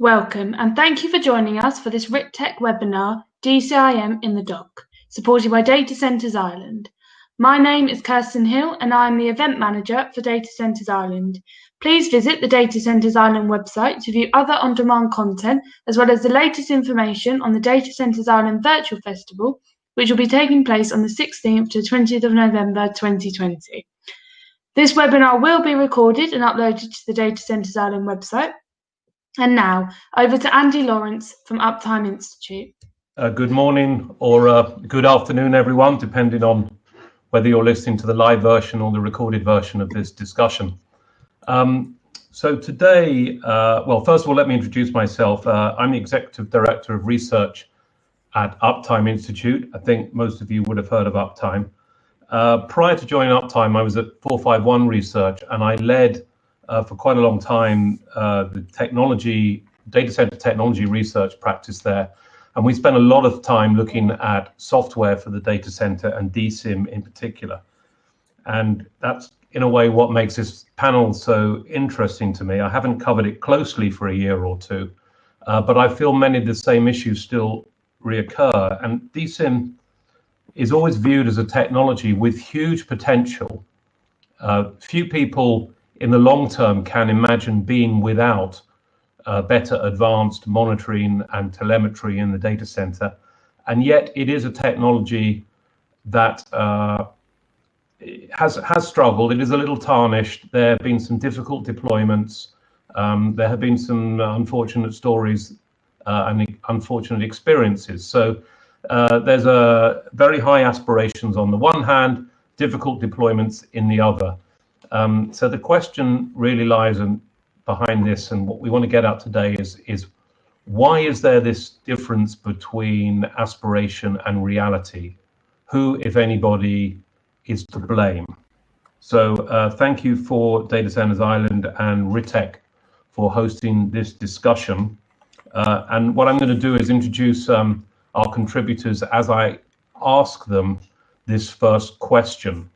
Welcome, and thank you for joining us for this RiT Tech webinar, DCIM in the Dock, supported by Data Centres Ireland. My name is Kirsten Hill, and I am the Event Manager for Data Centres Ireland. Please visit the Data Centres Ireland website to view other on-demand content, as well as the latest information on the Data Centres Ireland Virtual Festival, which will be taking place on the 16th to 20th of November 2020. This webinar will be recorded and uploaded to the Data Centres Ireland website. And now, over to Andy Lawrence from Uptime Institute. Good morning or good afternoon, everyone, depending on whether you're listening to the live version or the recorded version of this discussion. So today, well, first of all, let me introduce myself. I'm the Executive Director of Research at Uptime Institute. I think most of you would have heard of Uptime. Prior to joining Uptime, I was at 451 Research, and I led for quite a long time the data center technology research practice there. And we spent a lot of time looking at software for the data center and DCIM in particular. And that's in a way what makes this panel so interesting to me. I haven't covered it closely for a year or two, but I feel many of the same issues still reoccur. And DCIM is always viewed as a technology with huge potential. Few people in the long term can imagine being without better advanced monitoring and telemetry in the data center. And yet it is a technology that has struggled. It is a little tarnished. There have been some difficult deployments. There have been some unfortunate stories and unfortunate experiences. So there's a very high aspirations on the one hand, difficult deployments in the other. So the question really lies behind this, and what we want to get at today is why is there this difference between aspiration and reality? Who, if anybody, is to blame? So thank you for Data Centres Ireland and RiT Tech for hosting this discussion. And what I'm going to do is introduce our contributors as I ask them this first question,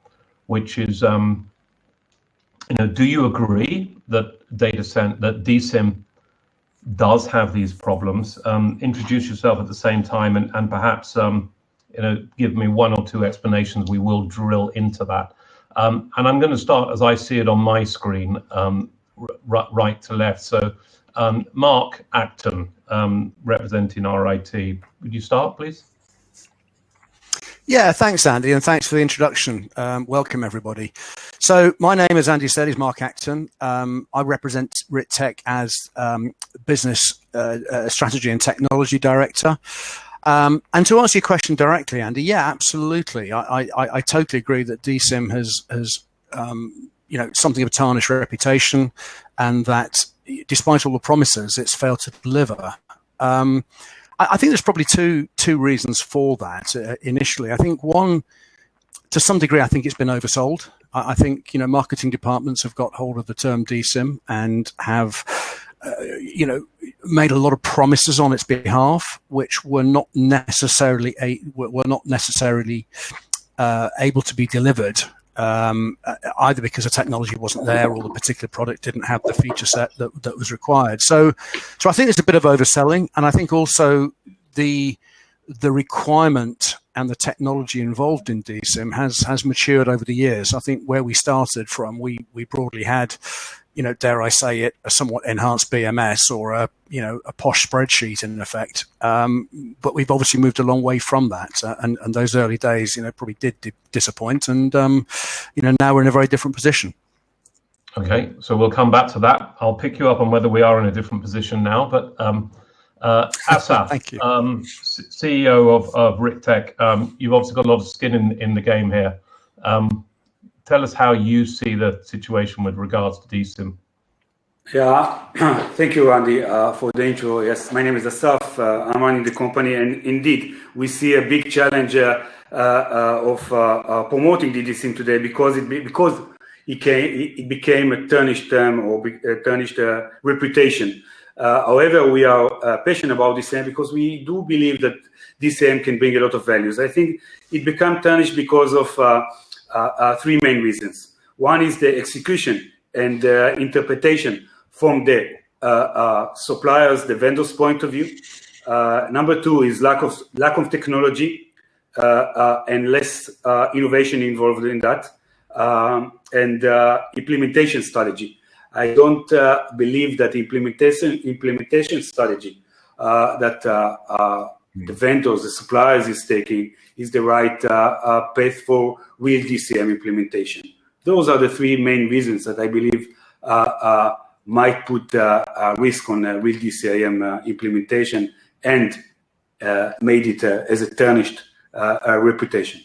which is, do you agree that DCIM does have these problems? Introduce yourself at the same time, and perhaps give me one or two explanations. We will drill into that. And I'm going to start as I see it on my screen, right to left. So Mark Acton, representing RiT. Would you start, please? Yeah, thanks, Andy, and thanks for the introduction. Welcome, everybody. So my name, as Andy said, is Mark Acton. I represent RiT Tech as Business Strategy and Technology Director. And to answer your question directly, Andy, yeah, absolutely. I totally agree that DCIM has something of a tarnished reputation, and that despite all the promises, it's failed to deliver. I think there's probably two reasons for that. Initially, I think one, to some degree, I think it's been oversold. I think marketing departments have got hold of the term DCIM and have made a lot of promises on its behalf, which were not necessarily able to be delivered. Either because the technology wasn't there or the particular product didn't have the feature set that was required. So I think there's a bit of overselling, and I think also the requirement and the technology involved in DCIM has matured over the years. I think where we started from, we broadly had, dare I say it, a somewhat enhanced BMS or a posh spreadsheet in effect. But we've obviously moved a long way from that. And those early days, probably did disappoint. And, now we're in a very different position. Okay, so we'll come back to that. I'll pick you up on whether we are in a different position now. But Asaf, Thank you. CEO of RiT Tech, you've obviously got a lot of skin in the game here. Tell us how you see the situation with regards to DCIM. Yeah, thank you, Andy, for the intro. Yes, my name is Asaf. I'm running the company, and indeed, we see a big challenge of promoting the DCIM today because it became a tarnished term or a tarnished reputation. However, we are passionate about DCIM because we do believe that DCIM can bring a lot of values. I think it became tarnished because of three main reasons. One is the execution and interpretation from the suppliers, the vendors' point of view. Number two is lack of technology and less innovation involved in that, and implementation strategy. I don't believe that implementation strategy that the vendors, the suppliers is taking is the right path for real DCIM implementation. Those are the three main reasons that I believe might put a risk on real DCIM implementation and made it as a tarnished reputation.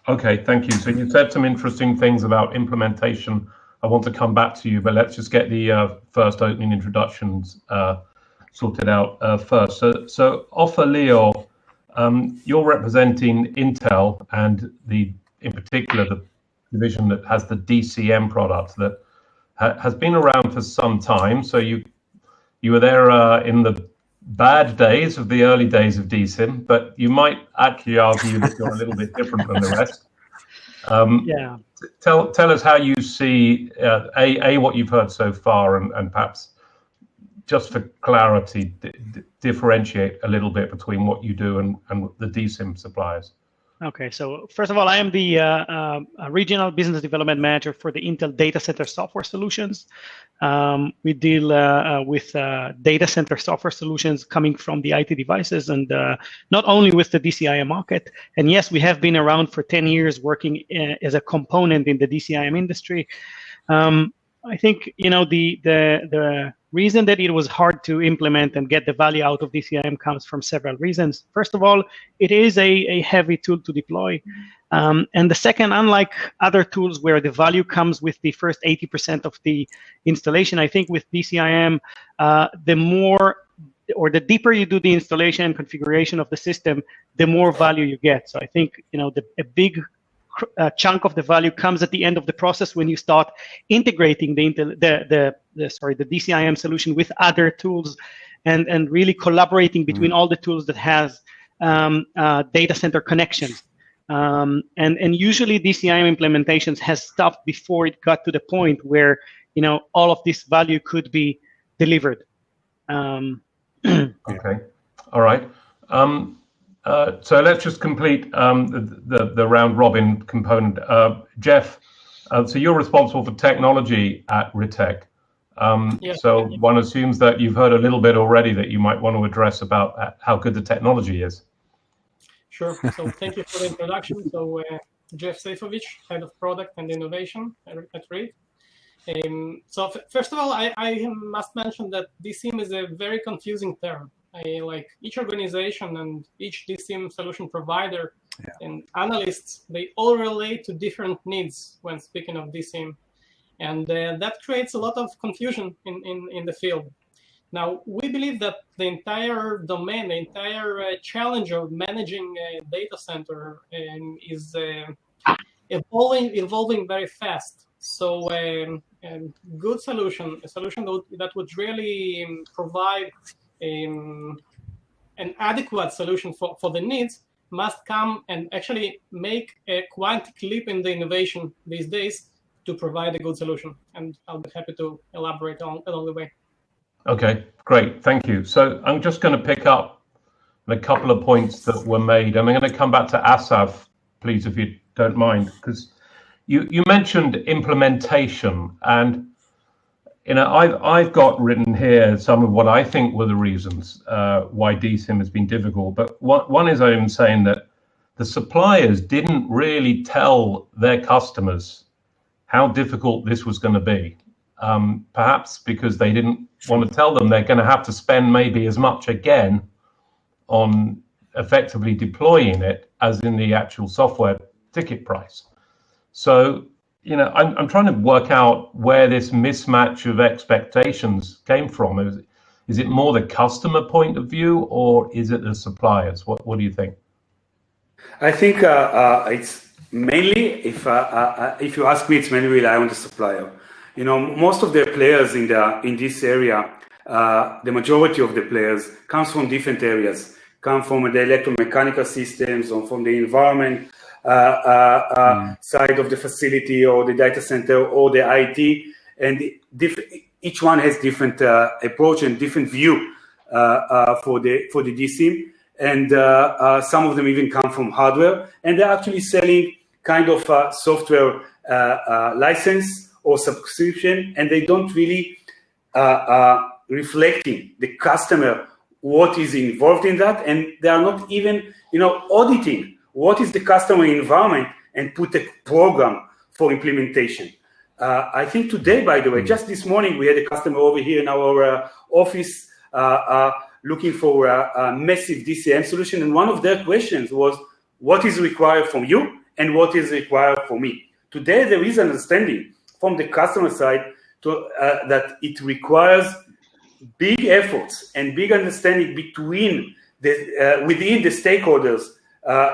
Okay, thank you. So you said some interesting things about implementation. I want to come back to you, but let's just get the first opening introductions sorted out first. So Ofer Lior, you're representing Intel and in particular the division that has the DCIM product that has been around for some time. So you were there in the bad days of the early days of DCIM, but you might actually argue that you're a little bit different from the rest. Yeah. Tell us how you see what you've heard so far, and perhaps just for clarity, differentiate a little bit between what you do and the DCIM suppliers. Okay, so first of all, I am the regional business development manager for the Intel data center software solutions. We deal with data center software solutions coming from the IT devices, and not only with the DCIM market. And yes, we have been around for 10 years working as a component in the DCIM industry. I think, you know, the reason that it was hard to implement and get the value out of DCIM comes from several reasons. First of all, it is a heavy tool to deploy. And the second, unlike other tools where the value comes with the first 80% of the installation, I think with DCIM, the more or the deeper you do the installation and configuration of the system, the more value you get. So I think, you know, a big chunk of the value comes at the end of the process when you start integrating the DCIM solution with other tools and really collaborating between all the tools that has data center connections. And usually DCIM implementations has stopped before it got to the point where, you know, all of this value could be delivered. Okay, all right. So let's just complete the round robin component. Jeff, so you're responsible for technology at RiT Tech. Yes. So one assumes that you've heard a little bit already that you might want to address about how good the technology is. Sure. So thank you for the introduction. So Jeff Seifovich, Head of Product and Innovation at RiT. So first of all, I must mention that DCIM is a very confusing term. Like each organization and each DCIM solution provider and analysts, they all relate to different needs when speaking of DCIM. And that creates a lot of confusion in the field. Now, we believe that the entire domain, the entire challenge of managing a data center is evolving very fast. So a good solution, a solution that would really provide an adequate solution for the needs must come and actually make a quantic leap in the innovation these days to provide a good solution. And I'll be happy to elaborate along the way. Okay, great, thank you. So I'm just going to pick up a couple of points that were made, and I'm going to come back to Asaf, please, if you don't mind, because you mentioned implementation, and you know, I've got written here some of what I think were the reasons why DCIM has been difficult. But one is I'm saying that the suppliers didn't really tell their customers how difficult this was going to be. Perhaps because they didn't want to tell them they're going to have to spend maybe as much again on effectively deploying it as in the actual software ticket price. So, you know, I'm trying to work out where this mismatch of expectations came from. Is it more the customer point of view, or is it the suppliers? What do you think? I think it's mainly, if you ask me, it's mainly rely on the supplier. You know, most of the players in this area, the majority of the players comes from different areas, come from the electromechanical systems or from the environment side of the facility or the data center or the IT, and each one has different approach and different view for the DCIM, and some of them even come from hardware, and they're actually selling kind of software license or subscription, and they don't really reflecting the customer what is involved in that, and they are not even auditing what is the customer environment and put a program for implementation. I think today, by the way, just this morning, we had a customer over here in our office looking for a massive DCIM solution, and one of their questions was, what is required from you and what is required for me? Today, there is understanding from the customer side that it requires big efforts and big understanding between within the stakeholders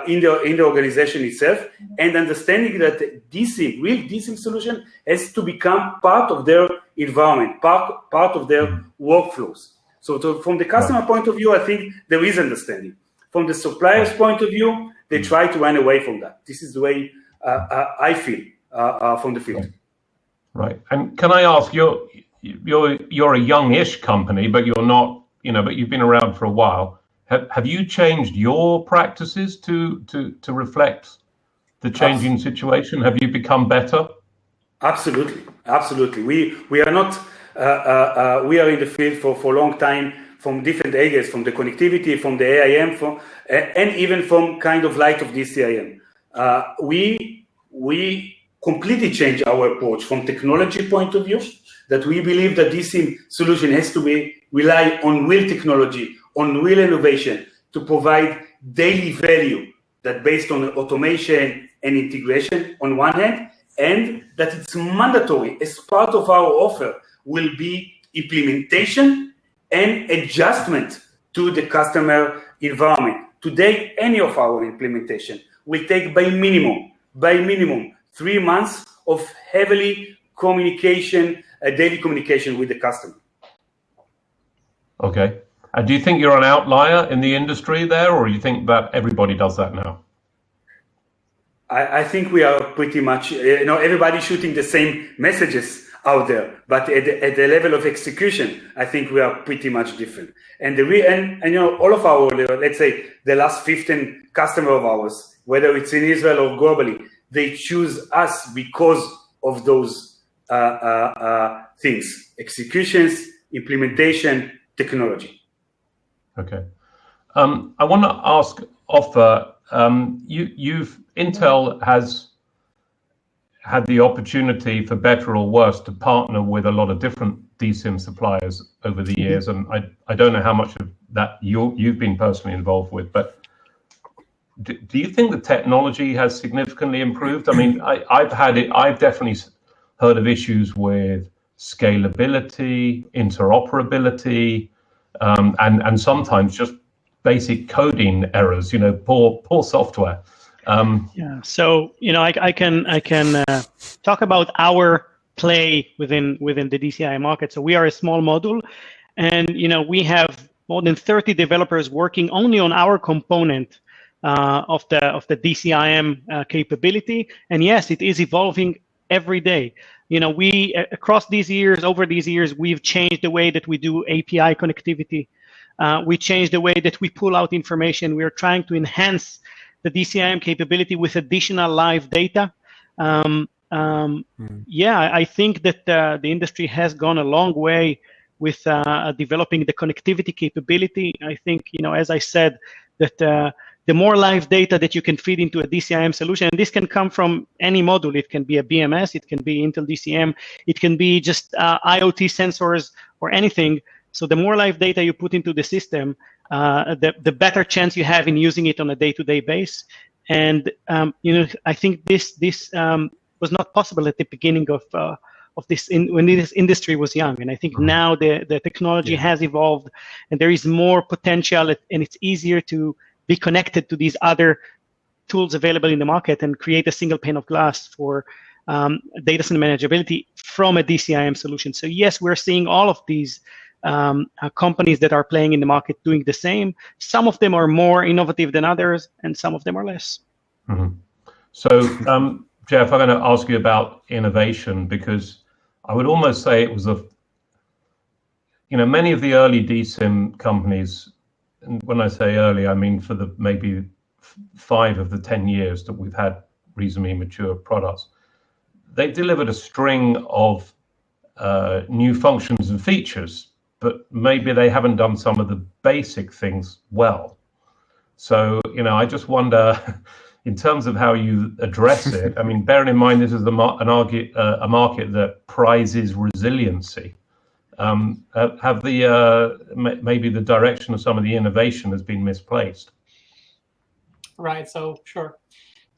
in the organization itself, and understanding that real DCIM solution has to become part of their environment, part of their workflows. So from the customer point of view, I think there is understanding. From the supplier's point of view, they try to run away from that. This is the way I feel from the field. Right. And can I ask, you're a youngish company, but you're not, but you've been around for a while. Have you changed your practices to reflect the changing situation? Have you become better? Absolutely. We are not. We are in the field for a long time, from different areas, from the connectivity, from the AIM, and even from kind of light of DCIM. We completely changed our approach from technology point of view, that we believe that DCIM solution has to rely on real technology, on real innovation, to provide daily value that based on automation and integration on one hand, and that it's mandatory as part of our offer will be implementation and adjustment to the customer environment. Today, any of our implementation will take by minimum 3 months of heavily daily communication with the customer. Okay. And do you think you're an outlier in the industry there, or do you think that everybody does that now? I think we are pretty much, everybody shooting the same messages out there, but at the level of execution, I think we are pretty much different. And all of our, let's say, the last 15 customer of ours, whether it's in Israel or globally, they choose us because of those things: executions, implementation, technology. Okay. I want to ask Ofer, Intel has had the opportunity, for better or worse, to partner with a lot of different DCIM suppliers over the years, and I don't know how much of that you've been personally involved with, but do you think the technology has significantly improved? I mean, I've definitely heard of issues with scalability, interoperability, and sometimes just basic coding errors, poor software. So I can talk about our play within the DCI market. So we are a small module, and we have more than 30 developers working only on our component of the DCIM capability. And yes, it is evolving every day. We over these years, we've changed the way that we do API connectivity. We changed the way that we pull out information. We are trying to enhance the DCIM capability with additional live data. I think that the industry has gone a long way with developing the connectivity capability. I think, as I said, that the more live data that you can feed into a DCIM solution, and this can come from any module. It can be a BMS, it can be Intel DCM, it can be just IoT sensors or anything. So the more live data you put into the system, the better chance you have in using it on a day-to-day basis. And I think this was not possible at the beginning of this when this industry was young. And I think now the technology has evolved, and there is more potential, and it's easier to be connected to these other tools available in the market and create a single pane of glass for data center manageability from a DCIM solution. So yes, we're seeing all of these companies that are playing in the market doing the same. Some of them are more innovative than others, and some of them are less. Mm-hmm. So, Jeff, I'm going to ask you about innovation, because I would almost say it was many of the early DCIM companies, and when I say early, I mean for the maybe 5 of the 10 years that we've had reasonably mature products, they delivered a string of new functions and features, but maybe they haven't done some of the basic things well. So, I just wonder, in terms of how you address it, I mean, bearing in mind this is a market that prizes resiliency. Have maybe the direction of some of the innovation has been misplaced? Right. So sure.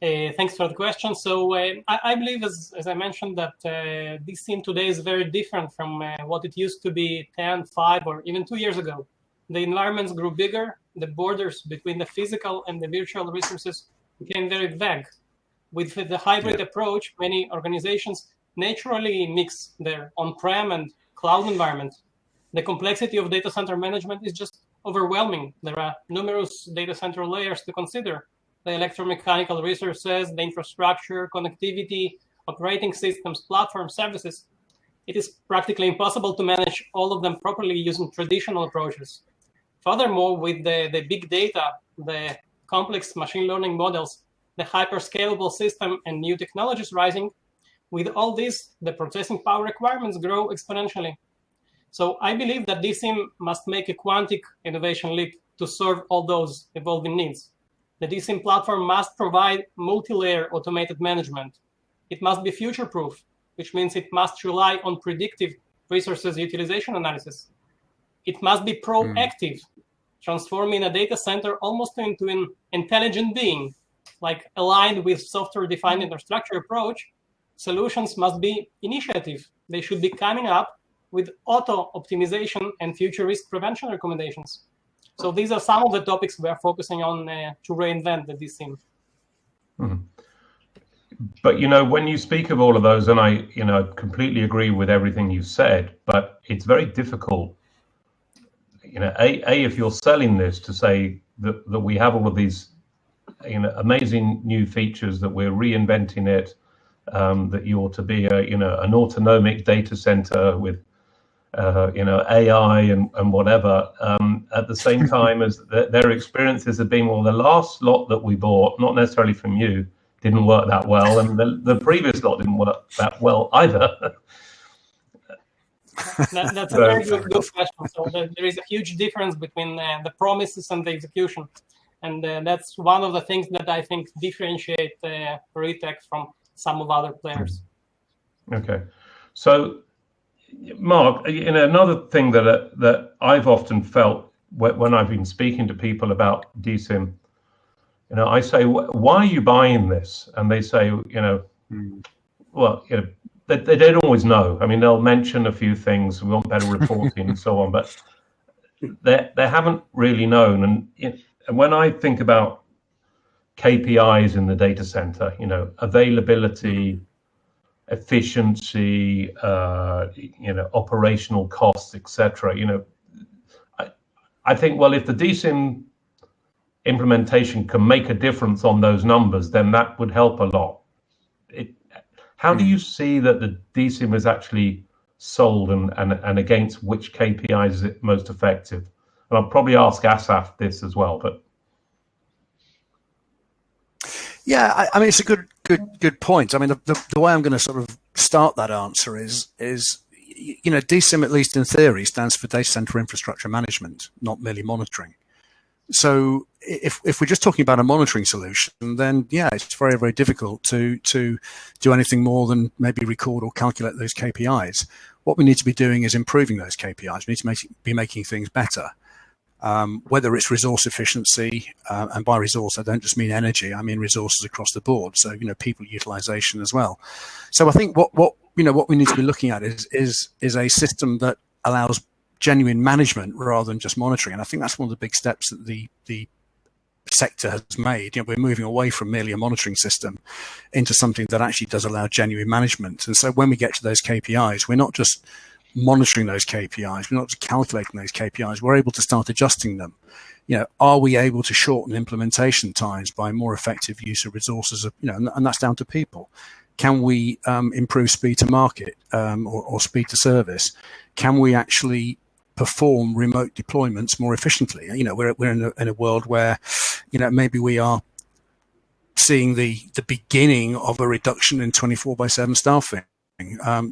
Thanks for the question. So I believe, as I mentioned, that DCIM today is very different from what it used to be 10, 5, or even 2 years ago. The environments grew bigger. The borders between the physical and the virtual resources became very vague. With the hybrid approach, many organizations naturally mix their on-prem and cloud environment. The complexity of data center management is just overwhelming. There are numerous data center layers to consider: the electromechanical resources, the infrastructure, connectivity, operating systems, platform services. It is practically impossible to manage all of them properly using traditional approaches. Furthermore, with the big data, the complex machine learning models, the hyper-scalable system, and new technologies rising, with all this, the processing power requirements grow exponentially. So I believe that DCIM must make a quantic innovation leap to serve all those evolving needs. The DCIM platform must provide multi-layer automated management. It must be future-proof, which means it must rely on predictive resources utilization analysis. It must be proactive, transforming a data center almost into an intelligent being, like aligned with software-defined infrastructure approach. Solutions must be initiative. They should be coming up with auto-optimization and future risk prevention recommendations. So these are some of the topics we are focusing on to reinvent the DCIM. Mm-hmm. But, when you speak of all of those, and I, completely agree with everything you said, but it's very difficult, if you're selling this, to say that we have all of these, amazing new features, that we're reinventing it, that you ought to be an autonomic data center with AI and whatever, at the same time as their experiences have been, well, the last lot that we bought, not necessarily from you, didn't work that well, and the previous lot didn't work that well either. That's a very good question. So there is a huge difference between the promises and the execution, and that's one of the things that I think differentiate RiT Tech from some of other players. Okay, so Mark, another thing that I've often felt when I've been speaking to people about DCIM, I say, why are you buying this? And they say, well, they don't always know. I mean, they'll mention a few things. We want better reporting and so on, but they haven't really known. And when I think about KPIs in the data center, availability, efficiency, operational costs, etc. I think, well, if the DCIM implementation can make a difference on those numbers, then that would help a lot. How do you see that the DCIM is actually sold, and against which KPIs is it most effective? And I'll probably ask Asaf this as well, but. Yeah, I mean, it's a good point. I mean, the way I'm going to sort of start that answer is DCIM, at least in theory, stands for data center infrastructure management, not merely monitoring. So if we're just talking about a monitoring solution, then yeah, it's very, very difficult to do anything more than maybe record or calculate those KPIs. What we need to be doing is improving those KPIs. We need to be making things better. Whether it's resource efficiency, and by resource I don't just mean energy, I mean resources across the board. So people utilization as well. So I think what we need to be looking at is a system that allows genuine management rather than just monitoring. And I think that's one of the big steps that the sector has made. We're moving away from merely a monitoring system into something that actually does allow genuine management. And so when we get to those KPIs, we're not just monitoring those KPIs, we're not just calculating those KPIs, we're able to start adjusting them. Are we able to shorten implementation times by more effective use of resources, and that's down to people. Can we improve speed to market, or speed to service? Can we actually perform remote deployments more efficiently. We're in a world where, maybe we are seeing the beginning of a reduction in 24/7 staffing.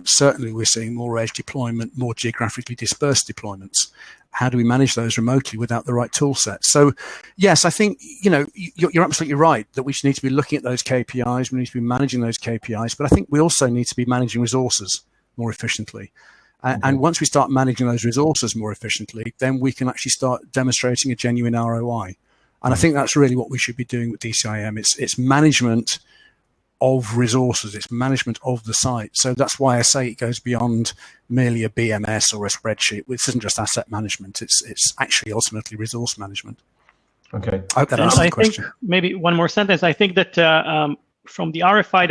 Certainly, we're seeing more edge deployment, more geographically dispersed deployments. How do we manage those remotely without the right tool set? So, yes, I think you're absolutely right that we need to be looking at those KPIs. We need to be managing those KPIs, but I think we also need to be managing resources more efficiently. And once we start managing those resources more efficiently, then we can actually start demonstrating a genuine ROI. And I think that's really what we should be doing with DCIM. It's management of resources, it's management of the site. So that's why I say it goes beyond merely a BMS or a spreadsheet. This isn't just asset management, it's actually ultimately resource management. Okay. I hope that answers the question. Think maybe one more sentence. I think that from the RFIs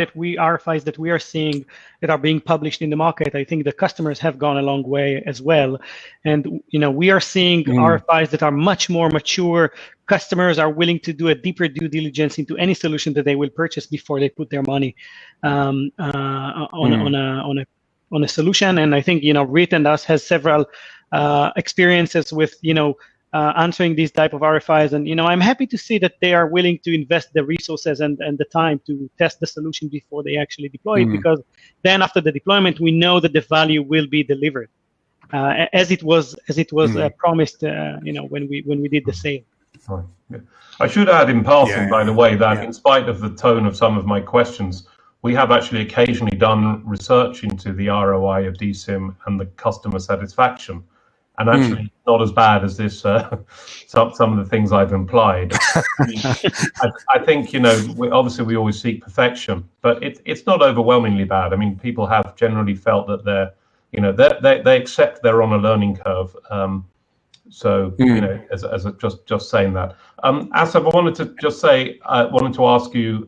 that we are seeing that are being published in the market, I think the customers have gone a long way as well. And we are seeing RFIs that are much more mature. Customers are willing to do a deeper due diligence into any solution that they will purchase before they put their money on a solution. And I think RiT and us has several experiences with answering these type of RFIs, and I'm happy to see that they are willing to invest the resources and the time to test the solution before they actually deploy it, because then after the deployment we know that the value will be delivered as it was promised when we did the sale. Fine. Yeah. I should add in passing, by the way, that in spite of the tone of some of my questions, we have actually occasionally done research into the ROI of DCIM and the customer satisfaction. And actually, not as bad as this. Some of the things I've implied. I think obviously we always seek perfection, but it's not overwhelmingly bad. I mean, people have generally felt that they accept they're on a learning curve. As just saying that. Asaf, I wanted to just say, I wanted to ask you,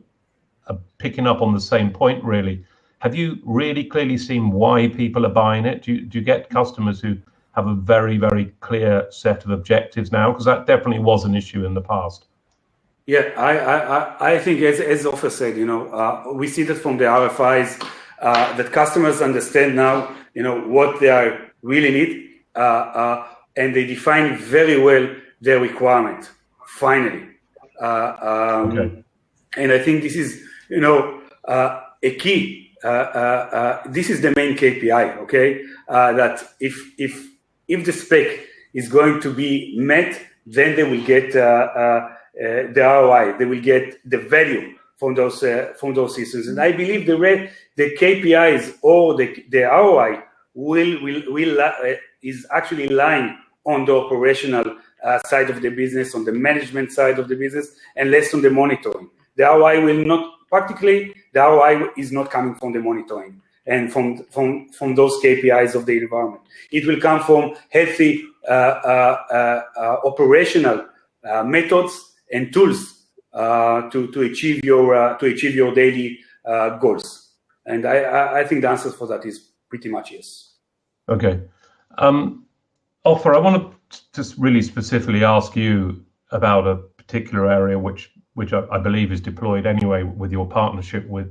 picking up on the same point, really. Have you really clearly seen why people are buying it? Do you get customers who have a very, very clear set of objectives now? Because that definitely was an issue in the past. Yeah, I think as Ofer said, we see that from the RFIs that customers understand now, what they really need, and they define very well their requirement. Finally, and I think this is, a key. This is the main KPI. Okay, that if the spec is going to be met, then they will get the ROI. They will get the value from those systems. And I believe the KPIs or the ROI is actually lying on the operational side of the business, on the management side of the business, and less on the monitoring. The ROI will not, practically, the ROI is not coming from the monitoring and from those KPIs of the environment. It will come from healthy operational methods and tools to achieve your daily goals. And I think the answer for that is pretty much yes. Okay. Ofer, I want to just really specifically ask you about a particular area which I believe is deployed anyway with your partnership with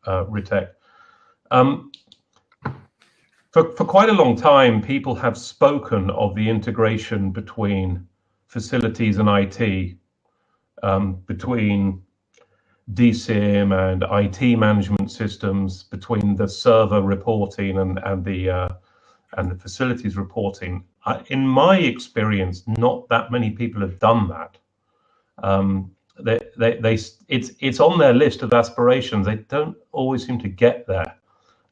RiT Tech. For quite a long time, people have spoken of the integration between facilities and IT, between DCIM and IT management systems, between the server reporting and the facilities reporting. In my experience, not that many people have done that. It's on their list of aspirations. They don't always seem to get there.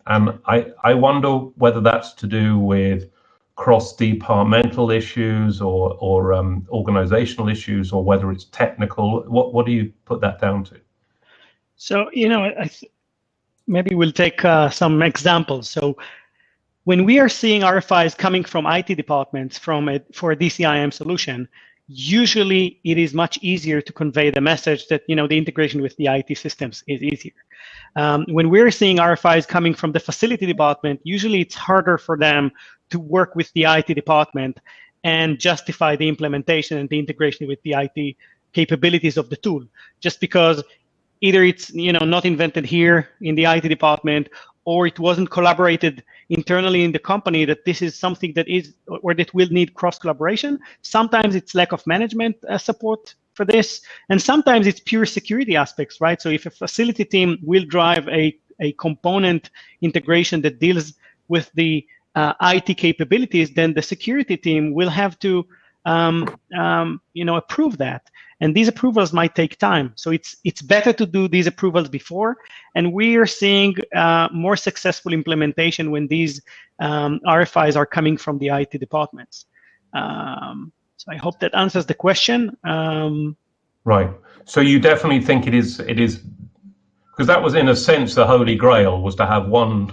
And I wonder whether that's to do with cross-departmental issues or organizational issues, or whether it's technical. What do you put that down to? So, maybe we'll take some examples. So when we are seeing RFIs coming from IT departments for a DCIM solution, usually it is much easier to convey the message that the integration with the IT systems is easier. When we're seeing RFIs coming from the facility department, usually it's harder for them to work with the IT department and justify the implementation and the integration with the IT capabilities of the tool, just because either it's not invented here in the IT department, or it wasn't collaborated internally in the company that this is something that is, or that will need cross collaboration. Sometimes it's lack of management support for this, and sometimes it's pure security aspects, right? So if a facility team will drive a component integration that deals with the IT capabilities, then the security team will have to approve that. And these approvals might take time. So it's better to do these approvals before. And we are seeing more successful implementation when these RFIs are coming from the IT departments. So I hope that answers the question. Right. So you definitely think it is, because that was in a sense the holy grail, was to have one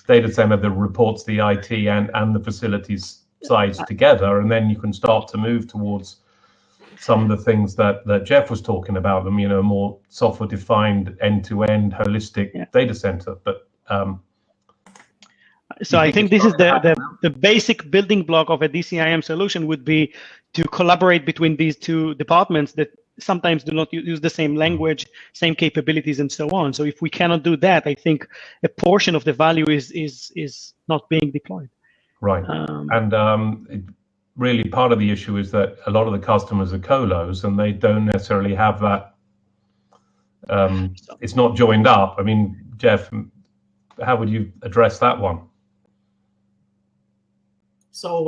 data center that reports the IT and the facilities sides together, and then you can start to move towards some of the things that Jeff was talking about, them, more software-defined, end-to-end, holistic data center. But so I think this is the basic building block of a DCIM solution would be to collaborate between these two departments that sometimes do not use the same language, same capabilities, and so on. So if we cannot do that, I think a portion of the value is not being deployed. Right. Really part of the issue is that a lot of the customers are colos and they don't necessarily have that. It's not joined up. I mean, Jeff, how would you address that one? So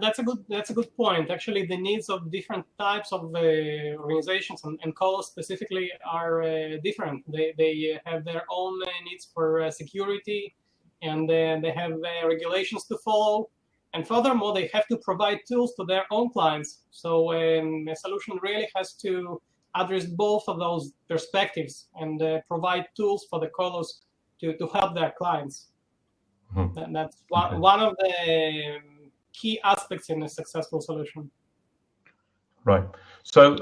that's a good point. Actually, the needs of different types of organizations and colos specifically are different. They have their own needs for security, and they have regulations to follow. And furthermore, they have to provide tools to their own clients. So a solution really has to address both of those perspectives and provide tools for the colos to help their clients. Mm-hmm. And that's one of the key aspects in a successful solution. Right. So,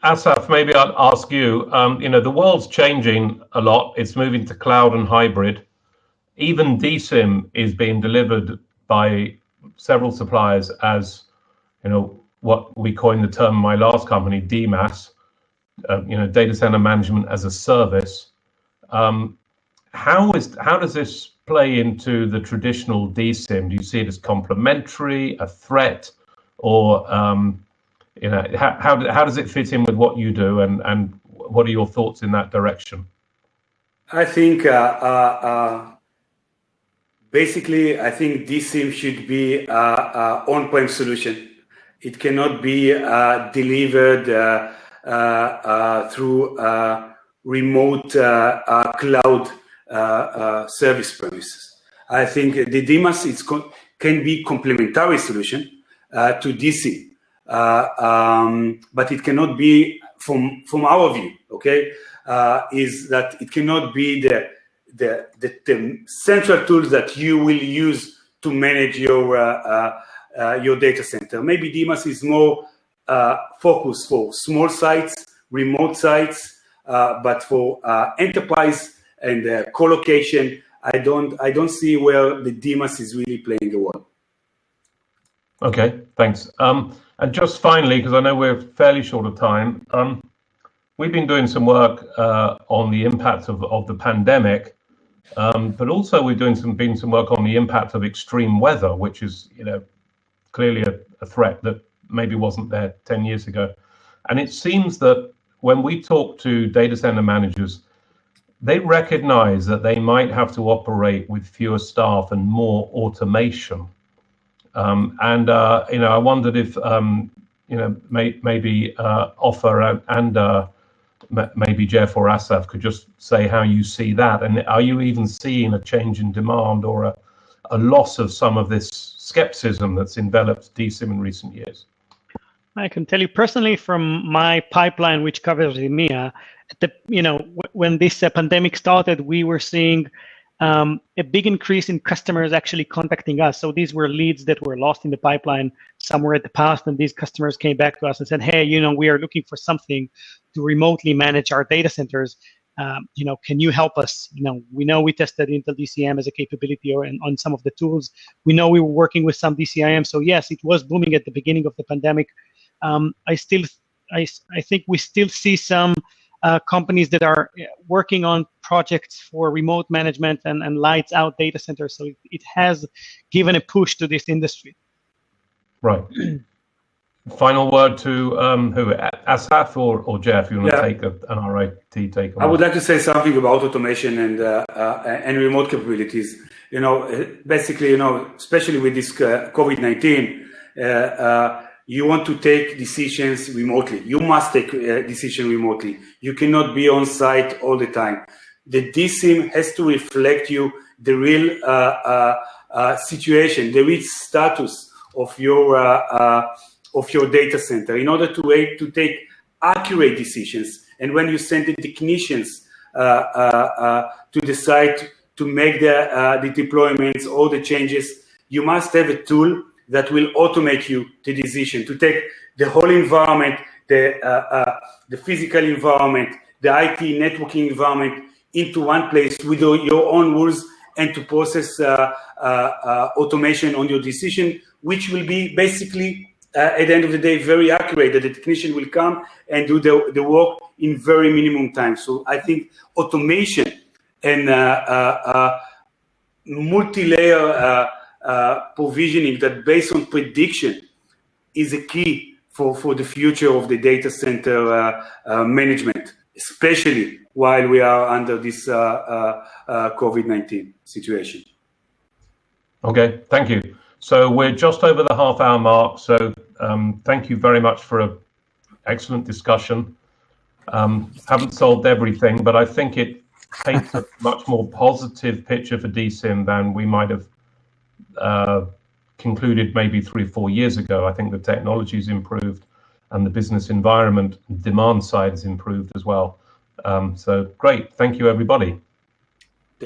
Asaf, maybe I'll ask you, the world's changing a lot. It's moving to cloud and hybrid. Even DCIM is being delivered by several suppliers as, what we coined the term in my last company, DMAS, data center management as a service. How does this play into the traditional DCIM? Do you see it as complementary, a threat, or how does it fit in with what you do, and what are your thoughts in that direction? I think basically, I think DCIM should be an on-prem solution. It cannot be delivered through remote cloud service premises. I think the DMAS can be complementary solution to DCIM, but it cannot be, from our view, okay, is that it cannot be the central tools that you will use to manage your data center. Maybe DMAS is more focused for small sites, remote sites, but for enterprise and co-location, I don't see where the DMAS is really playing a role. Okay, thanks. And just finally, because I know we're fairly short of time, we've been doing some work on the impact of the pandemic, but also we've been doing some work on the impact of extreme weather, which is clearly a threat that maybe wasn't there 10 years ago. And it seems that when we talk to data center managers, they recognize that they might have to operate with fewer staff and more automation. I wondered if maybe Ofer and maybe Jeff or Asaf could just say how you see that, and are you even seeing a change in demand or a loss of some of this skepticism that's enveloped DCIM in recent years? I can tell you personally from my pipeline, which covers EMEA, when this pandemic started, we were seeing a big increase in customers actually contacting us. So these were leads that were lost in the pipeline somewhere in the past, and these customers came back to us and said, hey, we are looking for something to remotely manage our data centers. Can you help us? We know we tested Intel DCIM as a capability on some of the tools. We know we were working with some DCIM. So yes, it was booming at the beginning of the pandemic. I think we still see some companies that are working on projects for remote management and lights out data centers. So it has given a push to this industry. Right. Final word to who? Asaf or Jeff? You want to take an RiT take on I would like to say something about automation and remote capabilities. You know, basically, you know, especially with this COVID-19, you want to take decisions remotely. You must take a decision remotely. You cannot be on site all the time. The DCIM has to reflect you the real situation, the real status of your data center in order to take accurate decisions. And when you send the technicians to the site to make the deployments, all the changes, you must have a tool that will automate you the decision to take the whole environment, the physical environment, the IT networking environment into one place with your own rules and to process automation on your decision, which will be basically at the end of the day, very accurate, that the technician will come and do the work in very minimum time. So I think automation and multi-layer provisioning that based on prediction is a key for the future of the data center management, especially while we are under this COVID-19 situation. Okay, thank you. So we're just over the half-hour mark. So thank you very much for an excellent discussion. Haven't solved everything, but I think it paints a much more positive picture for DCIM than we might have concluded maybe 3 or 4 years ago. I think the technology's improved and the business environment demand side has improved as well. So great. Thank you, everybody.